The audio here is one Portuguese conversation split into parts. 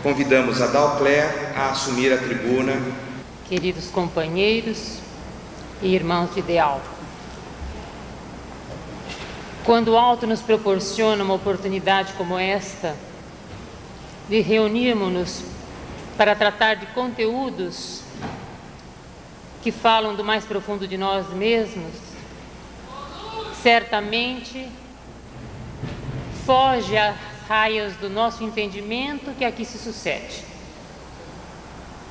Convidamos a Dalcler a assumir a tribuna. Queridos companheiros e irmãos de ideal, quando o alto nos proporciona uma oportunidade como esta, de reunirmos-nos para tratar de conteúdos que falam do mais profundo de nós mesmos, certamente foge às raias do nosso entendimento que aqui se sucede.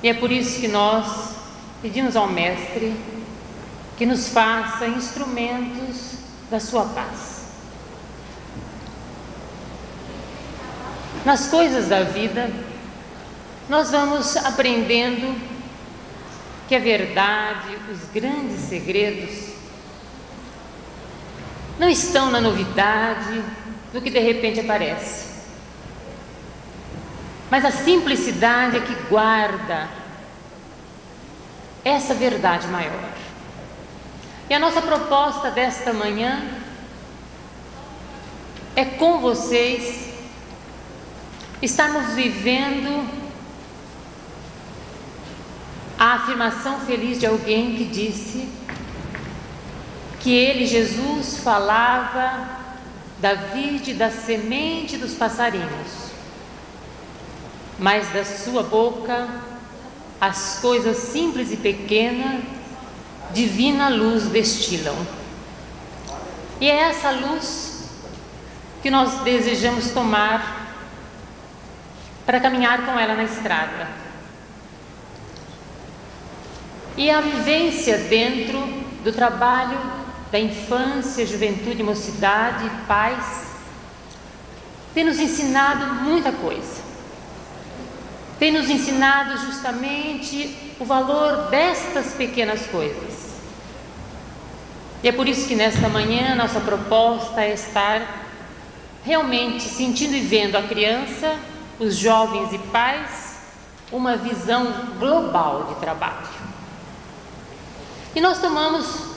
E é por isso que nós pedimos ao Mestre que nos faça instrumentos da sua paz. Nas coisas da vida, nós vamos aprendendo que a verdade, os grandes segredos, não estão na novidade do que de repente aparece, mas a simplicidade é que guarda essa verdade maior. E a nossa proposta desta manhã é com vocês estarmos vivendo a afirmação feliz de alguém que disse que ele, Jesus, falava da vide, da semente dos passarinhos, mas da sua boca as coisas simples e pequenas, divina luz destilam. E é essa luz que nós desejamos tomar para caminhar com ela na estrada. E a vivência dentro do trabalho da infância, juventude, mocidade, paz, tem nos ensinado muita coisa. Tem nos ensinado justamente o valor destas pequenas coisas. E é por isso que nesta manhã nossa proposta é estar realmente sentindo e vendo a criança, os jovens e pais, uma visão global de trabalho. E nós tomamos,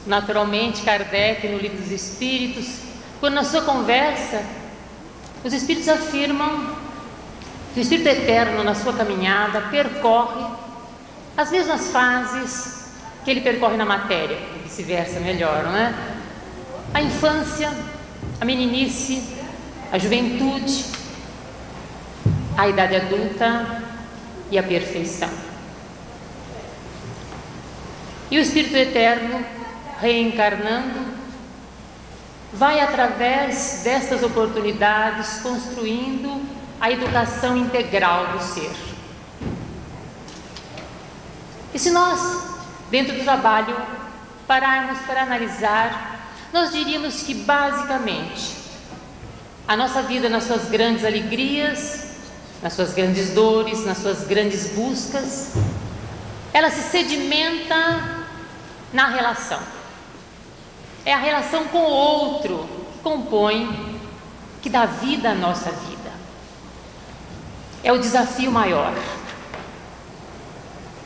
naturalmente, Kardec no Livro dos Espíritos, quando na sua conversa, os Espíritos afirmam que o Espírito Eterno, na sua caminhada, percorre as mesmas fases que ele percorre na matéria, e vice-versa, melhor, não é? A infância, a meninice, a juventude, a idade adulta e a perfeição. E o Espírito Eterno, reencarnando, vai através destas oportunidades construindo a educação integral do ser. E se nós, dentro do trabalho, pararmos para analisar, nós diríamos que basicamente a nossa vida, nas suas grandes alegrias, nas suas grandes dores, nas suas grandes buscas, ela se sedimenta na relação. É a relação com o outro que compõe, que dá vida à nossa vida. É o desafio maior.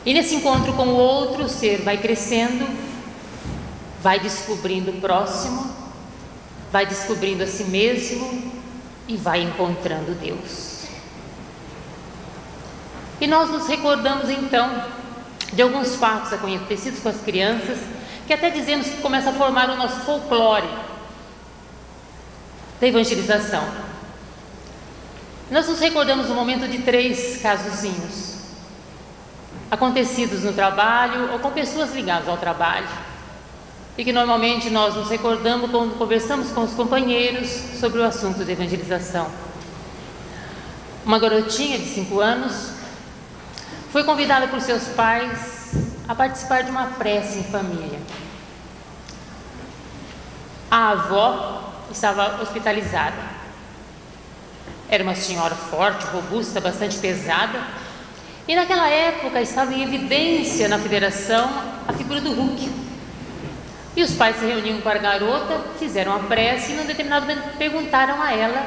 E nesse encontro com o outro, o ser vai crescendo, vai descobrindo o próximo, vai descobrindo a si mesmo e vai encontrando Deus. E nós nos recordamos então de alguns fatos acontecidos com as crianças, que até dizemos que começa a formar o nosso folclore da evangelização. Nós nos recordamos no momento de 3 casozinhos acontecidos no trabalho ou com pessoas ligadas ao trabalho, e que normalmente nós nos recordamos quando conversamos com os companheiros sobre o assunto da evangelização. Uma garotinha de 5 anos foi convidada por seus pais a participar de uma prece em família. A avó estava hospitalizada. Era uma senhora forte, robusta, bastante pesada, e naquela época estava em evidência na federação a figura do Hulk. E os pais se reuniram com a garota, fizeram a prece e num determinado momento perguntaram a ela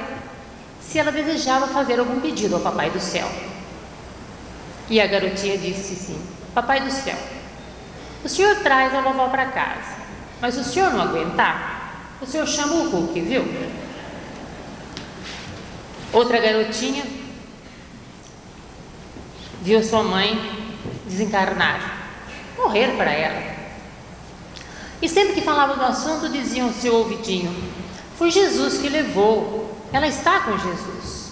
se ela desejava fazer algum pedido ao Papai do Céu. E a garotinha disse sim: Papai do Céu, o senhor traz a vovó para casa, mas se o senhor não aguentar, o senhor chama o Hulk, viu? Outra garotinha viu sua mãe desencarnar, morrer para ela. E sempre que falava do assunto, diziam ao seu ouvidinho: foi Jesus que levou, ela está com Jesus.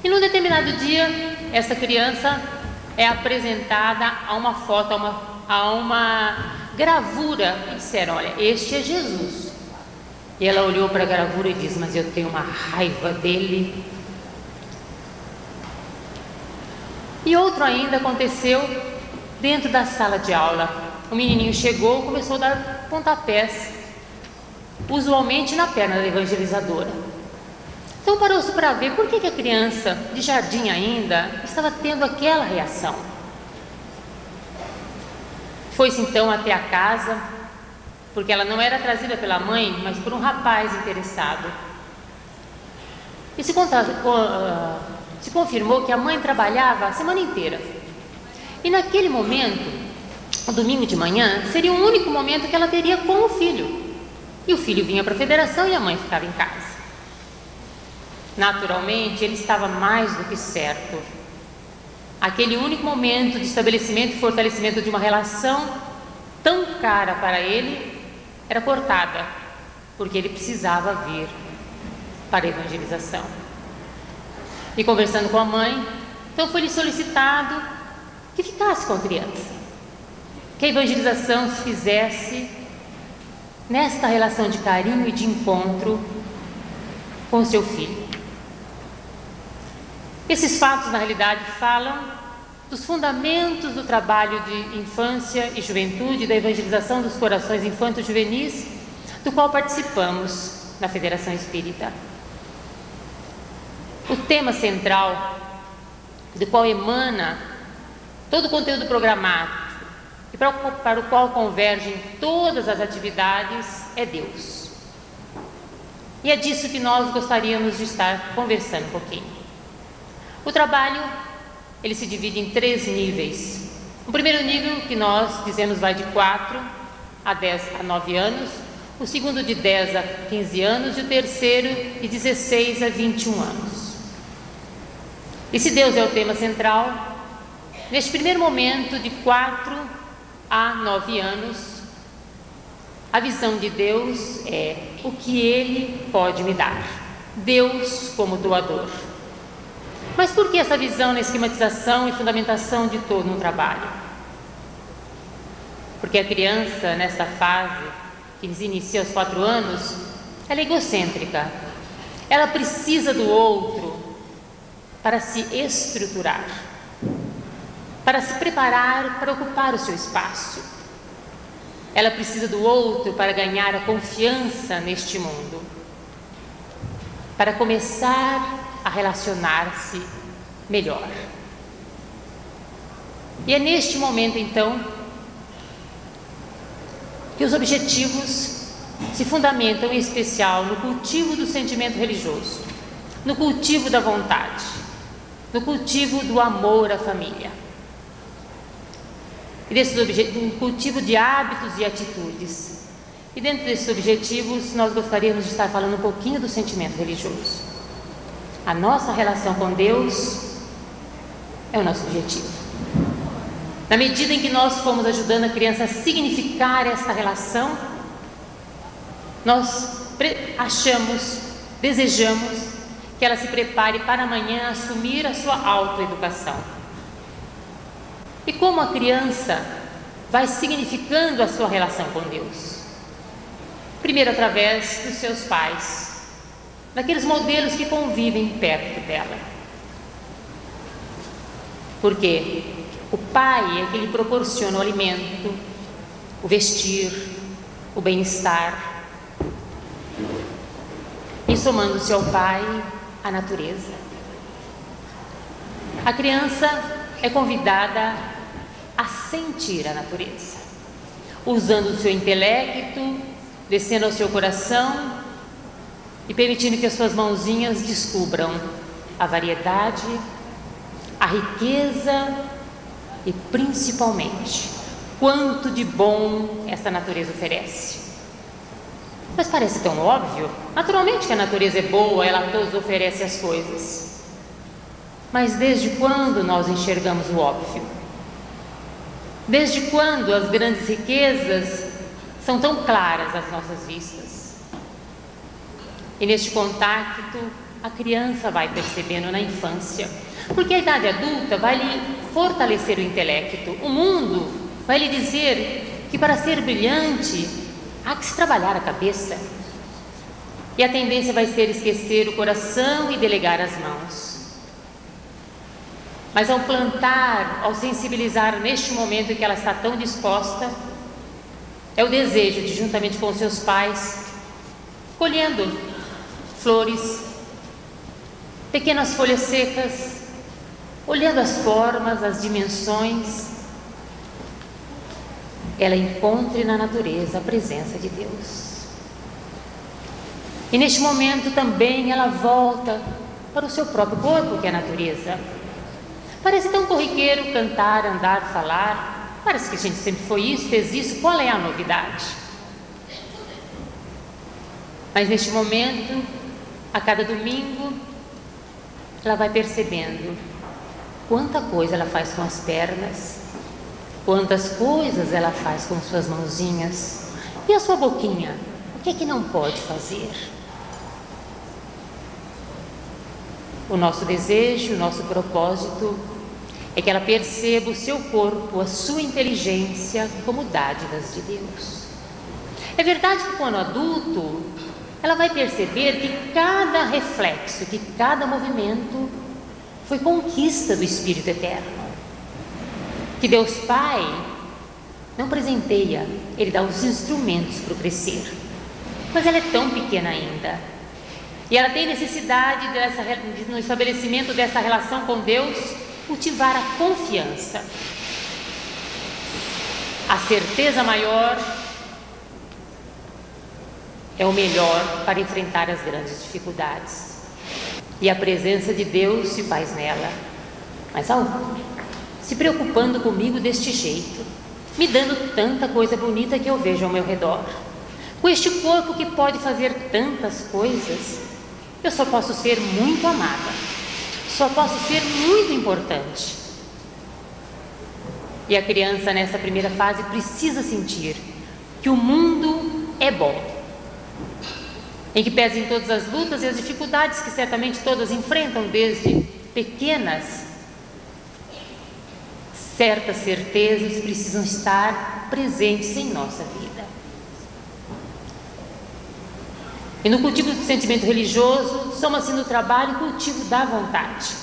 E num determinado dia, essa criança é apresentada a uma foto, a uma gravura, e disseram: olha, este é Jesus. E ela olhou para a gravura e disse: mas eu tenho uma raiva dele. E outro ainda aconteceu dentro da sala de aula. O menininho chegou e começou a dar pontapés, usualmente na perna da evangelizadora. Então parou-se para ver por que a criança, de jardim ainda, estava tendo aquela reação. Foi-se então até a casa, porque ela não era trazida pela mãe, mas por um rapaz interessado. E se confirmou que a mãe trabalhava a semana inteira. E naquele momento, o domingo de manhã, seria o único momento que ela teria com o filho. E o filho vinha para a federação e a mãe ficava em casa. Naturalmente, ele estava mais do que certo. Aquele único momento de estabelecimento e fortalecimento de uma relação tão cara para ele era cortada, porque ele precisava vir para a evangelização. E conversando com a mãe, então foi-lhe solicitado que ficasse com a criança, que a evangelização se fizesse nesta relação de carinho e de encontro com o seu filho. Esses fatos, na realidade, falam dos fundamentos do trabalho de infância e juventude, da evangelização dos corações infantos juvenis, do qual participamos na Federação Espírita. O tema central, do qual emana todo o conteúdo programático e para o qual convergem todas as atividades, é Deus. E é disso que nós gostaríamos de estar conversando um pouquinho. O trabalho, ele se divide em 3 níveis. O primeiro nível, que nós dizemos vai de 4 a 10 a 9 anos, o segundo de 10 a 15 anos e o terceiro de 16 a 21 anos. E se Deus é o tema central, neste primeiro momento de 4 a 9 anos, a visão de Deus é o que Ele pode me dar. Deus como doador. Mas por que essa visão na esquematização e fundamentação de todo um trabalho? Porque a criança, nesta fase, que se inicia aos 4 anos, ela é egocêntrica. Ela precisa do outro para se estruturar, para se preparar para ocupar o seu espaço. Ela precisa do outro para ganhar a confiança neste mundo, para começar a relacionar-se melhor. E é neste momento, então, que os objetivos se fundamentam em especial no cultivo do sentimento religioso, no cultivo da vontade, no cultivo do amor à família. E no cultivo de hábitos e atitudes. E dentro desses objetivos, nós gostaríamos de estar falando um pouquinho do sentimento religioso. A nossa relação com Deus é o nosso objetivo. Na medida em que nós fomos ajudando a criança a significar esta relação, nós desejamos que ela se prepare para amanhã assumir a sua autoeducação. E como a criança vai significando a sua relação com Deus? Primeiro, através dos seus pais, daqueles modelos que convivem perto dela. Porque o pai é que lhe proporciona o alimento, o vestir, o bem-estar. E somando-se ao pai, a natureza. A criança é convidada a sentir a natureza, usando o seu intelecto, descendo ao seu coração e permitindo que as suas mãozinhas descubram a variedade, a riqueza e principalmente quanto de bom essa natureza oferece. Mas parece tão óbvio. Naturalmente que a natureza é boa, ela nos oferece as coisas. Mas desde quando nós enxergamos o óbvio? Desde quando as grandes riquezas são tão claras às nossas vistas? E neste contato, a criança vai percebendo na infância, porque a idade adulta vai lhe fortalecer o intelecto. O mundo vai lhe dizer que para ser brilhante há que se trabalhar a cabeça. E a tendência vai ser esquecer o coração e delegar as mãos. Mas ao plantar, ao sensibilizar neste momento em que ela está tão disposta, é o desejo de, juntamente com seus pais, colhendo flores, pequenas folhas secas, olhando as formas, as dimensões, ela encontre na natureza a presença de Deus. E neste momento também ela volta para o seu próprio corpo, que é a natureza. Parece tão corriqueiro cantar, andar, falar. Parece que a gente sempre foi isso, fez isso. Qual é a novidade? Mas neste momento, a cada domingo, ela vai percebendo quanta coisa ela faz com as pernas, quantas coisas ela faz com suas mãozinhas. E a sua boquinha? O que é que não pode fazer? O nosso desejo, o nosso propósito é que ela perceba o seu corpo, a sua inteligência como dádivas de Deus. É verdade que quando adulto, ela vai perceber que cada reflexo, que cada movimento foi conquista do Espírito Eterno. Que Deus Pai não presenteia, Ele dá os instrumentos para o crescer. Mas ela é tão pequena ainda. E ela tem necessidade no estabelecimento dessa relação com Deus, cultivar a confiança. A certeza maior é o melhor para enfrentar as grandes dificuldades. E a presença de Deus se faz nela. Mas se preocupando comigo deste jeito, me dando tanta coisa bonita que eu vejo ao meu redor, com este corpo que pode fazer tantas coisas, eu só posso ser muito amada, só posso ser muito importante. E a criança nessa primeira fase precisa sentir que o mundo é bom, em que pesem todas as lutas e as dificuldades que certamente todas enfrentam, desde pequenas. Certas certezas precisam estar presentes em nossa vida. E no cultivo do sentimento religioso, soma-se no trabalho o cultivo da vontade.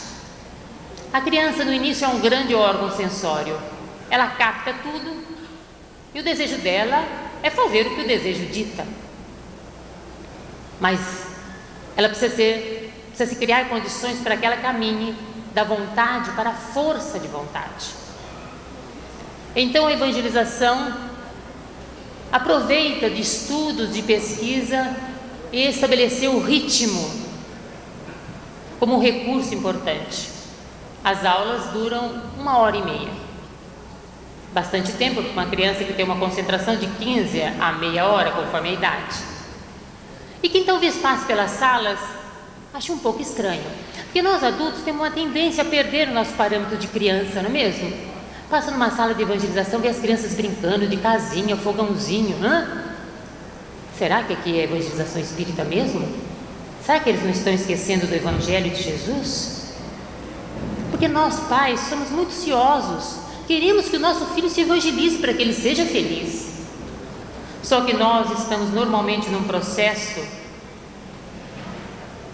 A criança no início é um grande órgão sensório. Ela capta tudo e o desejo dela é fazer o que o desejo dita. Mas ela precisa se criar condições para que ela caminhe da vontade para a força de vontade. Então a evangelização aproveita de estudos, de pesquisa e estabeleceu o ritmo como um recurso importante. As aulas duram 1h30. Bastante tempo para uma criança que tem uma concentração de 15 a meia hora, conforme a idade. E quem talvez passe pelas salas ache um pouco estranho, porque nós adultos temos uma tendência a perder o nosso parâmetro de criança, não é mesmo? Passa numa sala de evangelização, vê as crianças brincando de casinha, fogãozinho. Será que aqui é evangelização espírita mesmo? Será que eles não estão esquecendo do Evangelho de Jesus? Porque nós pais somos muito ciosos, queremos que o nosso filho se evangelize para que ele seja feliz. Só que nós estamos normalmente num processo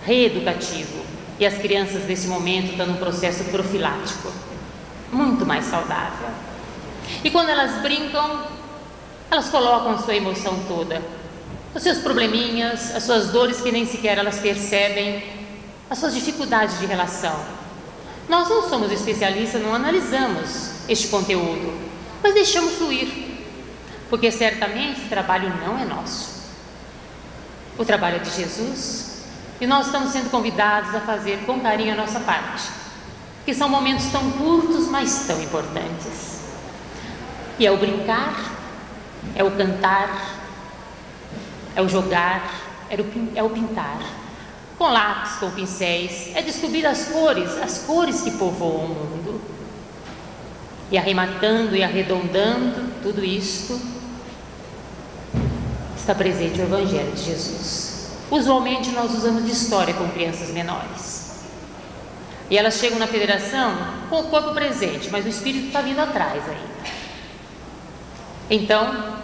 reeducativo e as crianças nesse momento estão num processo profilático, muito mais saudável. E quando elas brincam, elas colocam a sua emoção toda, os seus probleminhas, as suas dores que nem sequer elas percebem, as suas dificuldades de relação. Nós não somos especialistas, não analisamos este conteúdo, mas deixamos fluir, porque certamente o trabalho não é nosso. O trabalho é de Jesus e nós estamos sendo convidados a fazer com carinho a nossa parte, que são momentos tão curtos, mas tão importantes. E é o brincar, é o cantar, é o jogar, é o pintar. com lápis, com pincéis, é descobrir as cores que povoam o mundo. E arrematando e arredondando tudo isto, está presente o Evangelho de Jesus. Usualmente nós usamos de história com crianças menores. E elas chegam na federação com o corpo presente, mas o espírito está vindo atrás ainda. Então,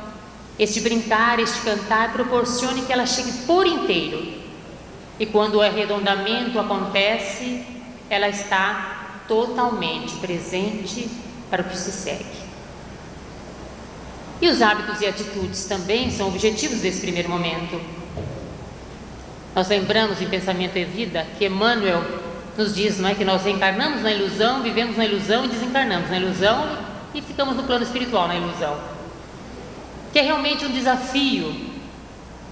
este brincar, este cantar, proporcione que ela chegue por inteiro. E quando o arredondamento acontece, ela está totalmente presente para o que se segue. E os hábitos e atitudes também são objetivos desse primeiro momento. Nós lembramos em Pensamento e Vida que Emmanuel nos diz, não é, que nós reencarnamos na ilusão, vivemos na ilusão e desencarnamos na ilusão e ficamos no plano espiritual na ilusão. Que é realmente um desafio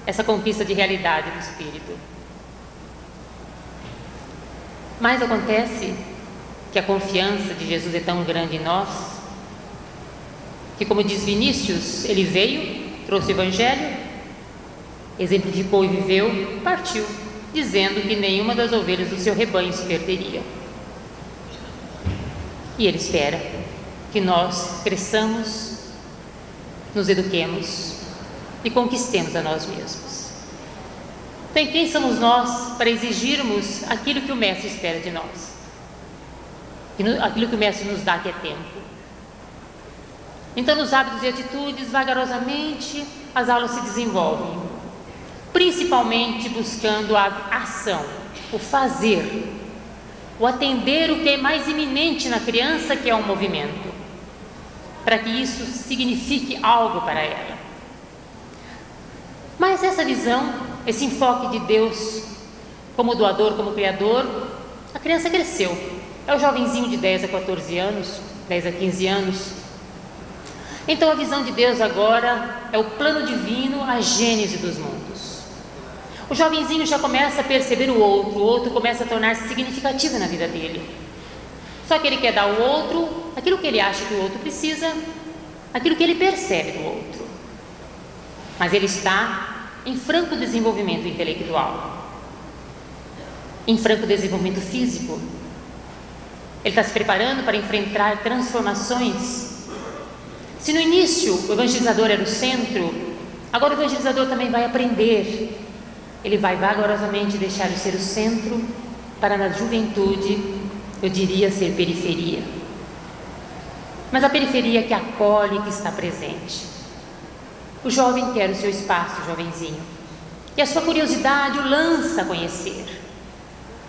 essa conquista de realidade do espírito. Mas acontece que a confiança de Jesus é tão grande em nós, que, como diz Vinícius, ele veio, trouxe o Evangelho, exemplificou e viveu, partiu, dizendo que nenhuma das ovelhas do seu rebanho se perderia. E ele espera que nós cresçamos, nos eduquemos e conquistemos a nós mesmos. Então, quem somos nós para exigirmos aquilo que o Mestre espera de nós? Aquilo que o Mestre nos dá, que é tempo. Então, nos hábitos e atitudes, vagarosamente, as aulas se desenvolvem, principalmente buscando a ação, o fazer, o atender o que é mais iminente na criança, que é o movimento, para que isso signifique algo para ela. Mas essa visão, esse enfoque de Deus como doador, como criador, a criança cresceu. É o jovenzinho de 10 a 14 anos, 10 a 15 anos. Então a visão de Deus agora é o plano divino, a gênese dos mundos. O jovenzinho já começa a perceber o outro começa a tornar-se significativo na vida dele. Só que ele quer dar ao outro aquilo que ele acha que o outro precisa, aquilo que ele percebe do outro. Mas ele está em franco desenvolvimento intelectual, em franco desenvolvimento físico. Ele está se preparando para enfrentar transformações. Se no início o evangelizador era o centro, agora o evangelizador também vai aprender. Ele vai vagarosamente deixar de ser o centro para, na juventude, eu diria, ser periferia. Mas a periferia que acolhe, que está presente. O jovem quer o seu espaço, o jovenzinho, e a sua curiosidade o lança a conhecer,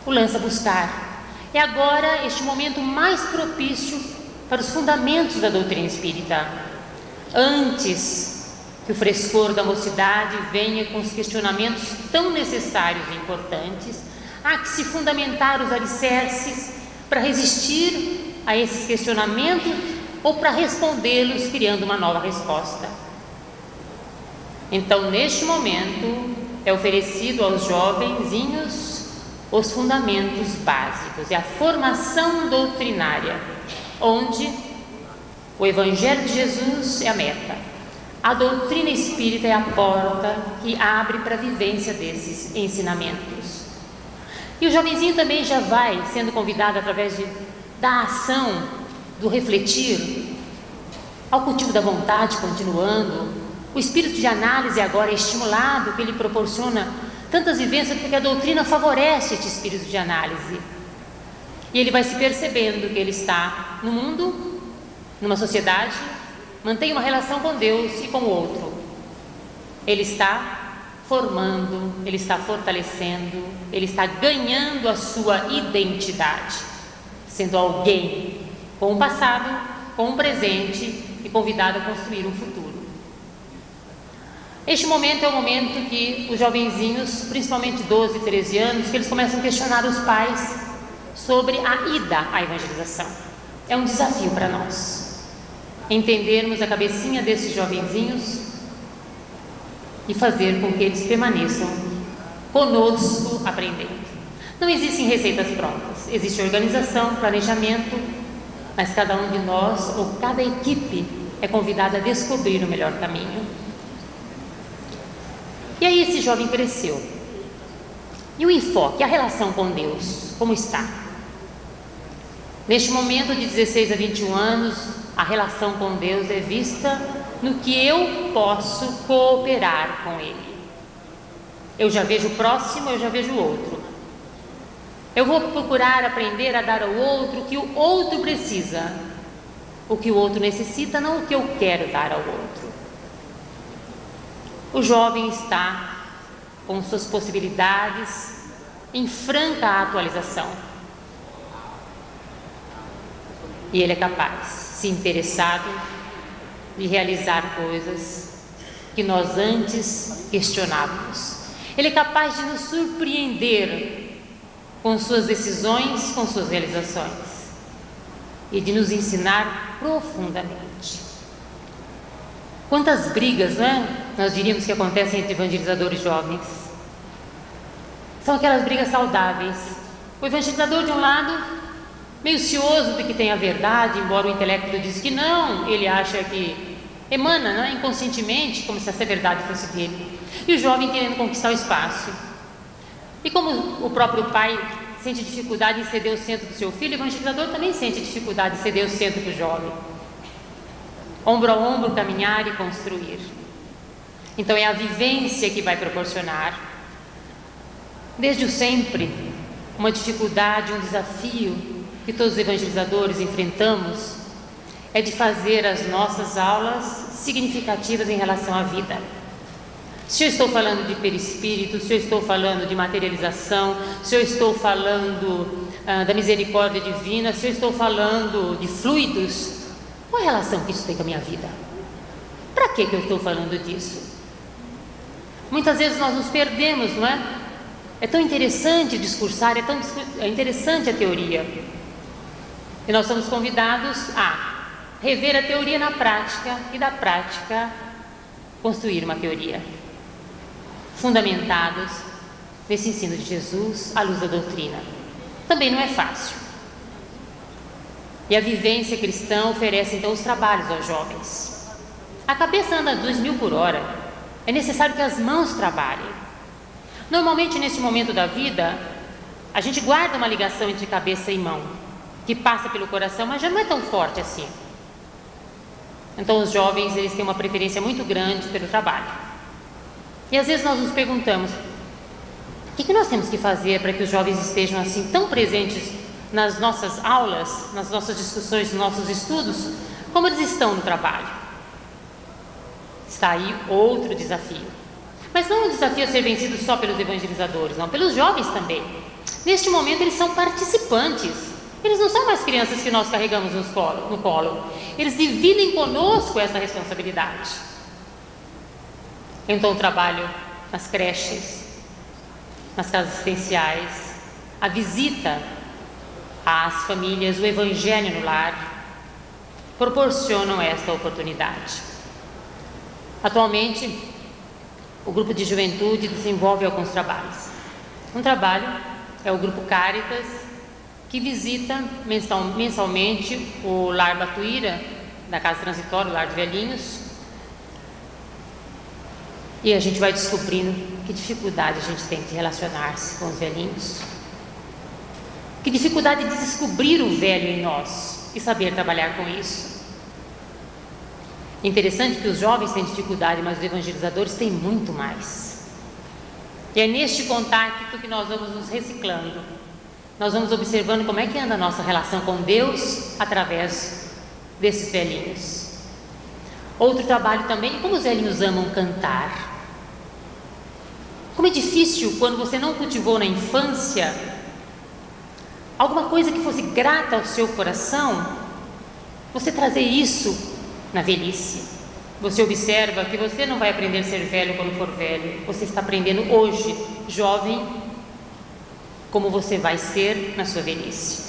o lança a buscar. É agora este momento mais propício para os fundamentos da doutrina espírita, antes que o frescor da mocidade venha com os questionamentos tão necessários e importantes. Há que se fundamentar os alicerces para resistir a esses questionamentos ou para respondê-los criando uma nova resposta. Então, neste momento, é oferecido aos jovenzinhos os fundamentos básicos, é a formação doutrinária, onde o Evangelho de Jesus é a meta, a doutrina espírita é a porta que abre para a vivência desses ensinamentos. E o jovenzinho também já vai sendo convidado através da ação, do refletir, ao cultivo da vontade continuando. O espírito de análise agora é estimulado, que ele proporciona tantas vivências, porque a doutrina favorece este espírito de análise. E ele vai se percebendo que ele está no mundo, numa sociedade, mantém uma relação com Deus e com o outro. Ele está formando, ele está fortalecendo, ele está ganhando a sua identidade, sendo alguém com um passado, com um presente e convidado a construir um futuro. Este momento é o momento que os jovenzinhos, principalmente 12, 13 anos, que eles começam a questionar os pais sobre a ida à evangelização. É um desafio para nós entendermos a cabecinha desses jovenzinhos e fazer com que eles permaneçam conosco aprendendo. Não existem receitas prontas, existe organização, planejamento, mas cada um de nós ou cada equipe é convidada a descobrir o melhor caminho. E aí esse jovem cresceu. E o enfoque, a relação com Deus, como está? Neste momento de 16 a 21 anos, a relação com Deus é vista no que eu posso cooperar com Ele. Eu já vejo o próximo, eu já vejo o outro. Eu vou procurar aprender a dar ao outro o que o outro precisa, o que o outro necessita, não o que eu quero dar ao outro. O jovem está com suas possibilidades em franca atualização. E ele é capaz, se interessado, de realizar coisas que nós antes questionávamos. Ele é capaz de nos surpreender com suas decisões, com suas realizações e de nos ensinar profundamente. Quantas brigas, nós diríamos que acontecem entre evangelizadores jovens. São aquelas brigas saudáveis. O evangelizador de um lado, meio cioso de que tem a verdade, embora o intelecto diz que não, ele acha que emana, inconscientemente, como se essa verdade fosse dele. E o jovem querendo conquistar o espaço. E como o próprio pai sente dificuldade em ceder o centro do seu filho, o evangelizador também sente dificuldade em ceder o centro do jovem. Ombro a ombro, caminhar e construir. Então é a vivência que vai proporcionar, desde o sempre, uma dificuldade, um desafio que todos os evangelizadores enfrentamos, é de fazer as nossas aulas significativas em relação à vida. Se eu estou falando de perispírito, se eu estou falando de materialização, se eu estou falando da misericórdia divina, se eu estou falando de fluidos, qual é a relação que isso tem com a minha vida? Para que eu estou falando disso? Muitas vezes nós nos perdemos, não é? É tão interessante discursar, é interessante a teoria. E nós somos convidados a rever a teoria na prática e da prática construir uma teoria. Fundamentados nesse ensino de Jesus à luz da doutrina. Também não é fácil. E a vivência cristã oferece então os trabalhos aos jovens. A cabeça anda a 2.000 por hora. É necessário que as mãos trabalhem. Normalmente nesse momento da vida, a gente guarda uma ligação entre cabeça e mão, que passa pelo coração, mas já não é tão forte assim. Então os jovens, eles têm uma preferência muito grande pelo trabalho. E às vezes nós nos perguntamos, o que nós temos que fazer para que os jovens estejam assim tão presentes nas nossas aulas, nas nossas discussões, nos nossos estudos, como eles estão no trabalho? Está aí outro desafio. Mas não um desafio a ser vencido só pelos evangelizadores, não, pelos jovens também. Neste momento eles são participantes. Eles não são mais crianças que nós carregamos no colo. Eles dividem conosco essa responsabilidade. Então o trabalho nas creches, nas casas assistenciais, a visita às famílias, o evangelho no lar, proporcionam esta oportunidade. Atualmente, o grupo de juventude desenvolve alguns trabalhos. Um trabalho é o grupo Caritas, que visita mensalmente o Lar Batuíra, da Casa Transitória, o Lar de Velhinhos. E a gente vai descobrindo que dificuldade a gente tem de relacionar-se com os velhinhos. Que dificuldade de descobrir o velho em nós e saber trabalhar com isso. Interessante que os jovens têm dificuldade, mas os evangelizadores têm muito mais. E é neste contato que nós vamos nos reciclando. Nós vamos observando como é que anda a nossa relação com Deus através desses velhinhos. Outro trabalho também, como os velhinhos amam cantar. Como é difícil quando você não cultivou na infância alguma coisa que fosse grata ao seu coração, você trazer isso na velhice. Você observa que você não vai aprender a ser velho quando for velho. Você está aprendendo hoje, jovem, como você vai ser na sua velhice.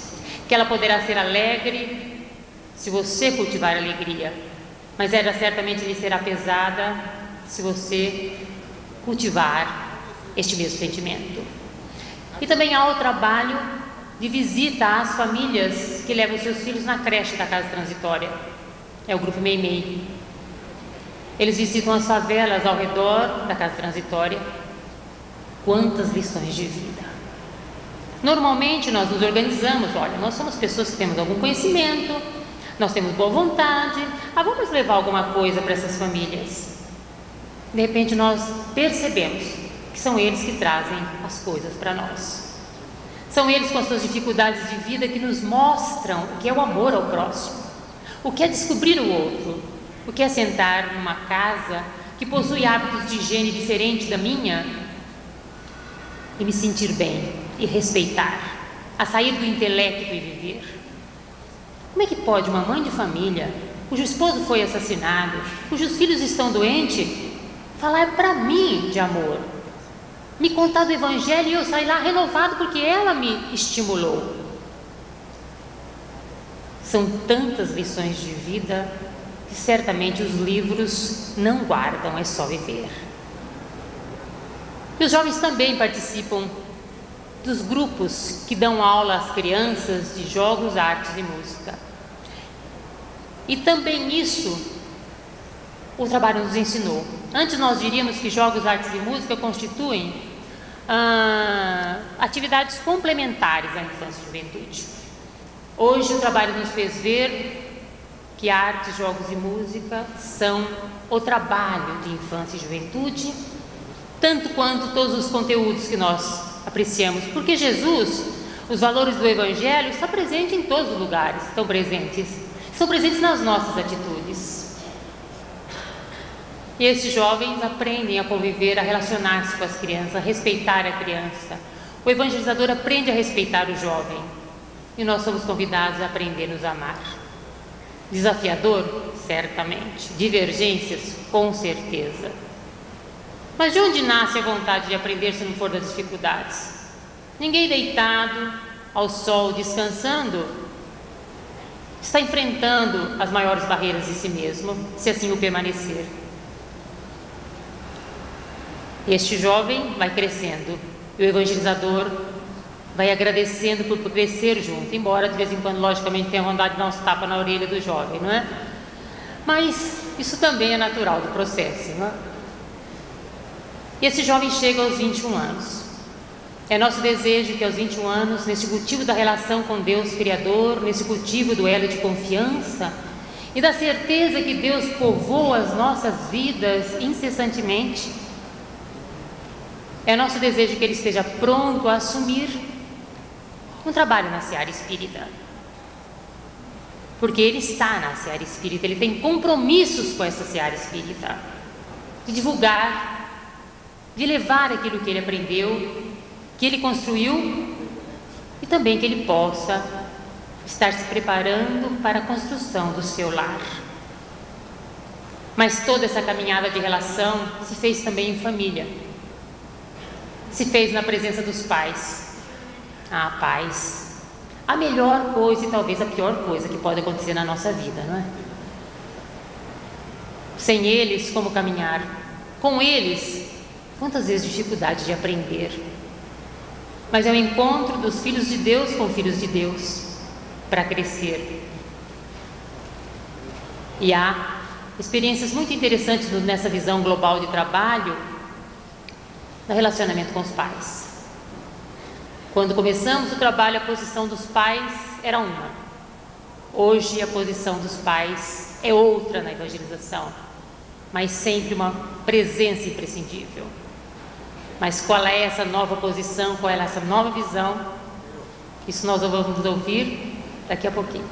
Que ela poderá ser alegre se você cultivar alegria, mas ela certamente lhe será pesada se você cultivar este mesmo sentimento. E também há o trabalho de visita às famílias que levam seus filhos na creche da Casa Transitória. É o grupo Meimei. Eles visitam as favelas ao redor da Casa Transitória Quantas lições de vida! Normalmente nós nos organizamos, olha, nós somos pessoas que temos algum conhecimento, nós temos boa vontade, vamos levar alguma coisa para essas famílias. De repente nós percebemos que são eles que trazem as coisas para nós. São eles com as suas dificuldades de vida que nos mostram o que é o amor ao próximo, o que é descobrir o outro, o que é sentar numa casa que possui hábitos de higiene diferentes da minha e me sentir bem e respeitar, a sair do intelecto e viver. Como é que pode uma mãe de família, cujo esposo foi assassinado, cujos filhos estão doentes, falar para mim de amor, me contar do Evangelho e eu sair lá renovado porque ela me estimulou? São tantas lições de vida que certamente os livros não guardam, é só viver. E os jovens também participam dos grupos que dão aula às crianças de jogos, artes e música. E também isso o trabalho nos ensinou. Antes nós diríamos que jogos, artes e música constituem atividades complementares à infância e juventude. Hoje o trabalho nos fez ver que artes, jogos e música são o trabalho de infância e juventude, tanto quanto todos os conteúdos que nós apreciamos, porque Jesus, os valores do Evangelho estão presentes em todos os lugares, estão presentes nas nossas atitudes. E esses jovens aprendem a conviver, a relacionar-se com as crianças, a respeitar a criança. O evangelizador aprende a respeitar o jovem e nós somos convidados a aprender a nos amar. Desafiador? Certamente. Divergências? Com certeza. Mas de onde nasce a vontade de aprender se não for das dificuldades? Ninguém deitado ao sol, descansando, está enfrentando as maiores barreiras de si mesmo, se assim o permanecer. Este jovem vai crescendo e o evangelizador vai agradecendo por crescer junto, embora de vez em quando, logicamente, tenha vontade de dar uns tapas na orelha do jovem, não é? Mas isso também é natural do processo, não é? E esse jovem chega aos 21 anos. É nosso desejo que aos 21 anos, nesse cultivo da relação com Deus Criador, nesse cultivo do elo de confiança e da certeza que Deus povoa as nossas vidas incessantemente, é nosso desejo que ele esteja pronto a assumir um trabalho na seara espírita. Porque ele está na seara espírita, ele tem compromissos com essa seara espírita, de divulgar, de levar aquilo que ele aprendeu, que ele construiu, e também que ele possa estar se preparando para a construção do seu lar. Mas toda essa caminhada de relação se fez também em família, se fez na presença dos pais. Pais, a melhor coisa e talvez a pior coisa que pode acontecer na nossa vida, não é? Sem eles, como caminhar? Com eles, quantas vezes dificuldade de aprender? Mas é o encontro dos filhos de Deus com filhos de Deus para crescer. E há experiências muito interessantes nessa visão global de trabalho, no relacionamento com os pais. Quando começamos o trabalho, a posição dos pais era uma. Hoje a posição dos pais é outra na evangelização, mas sempre uma presença imprescindível. Mas qual é essa nova posição, qual é essa nova visão? Isso nós vamos ouvir daqui a pouquinho.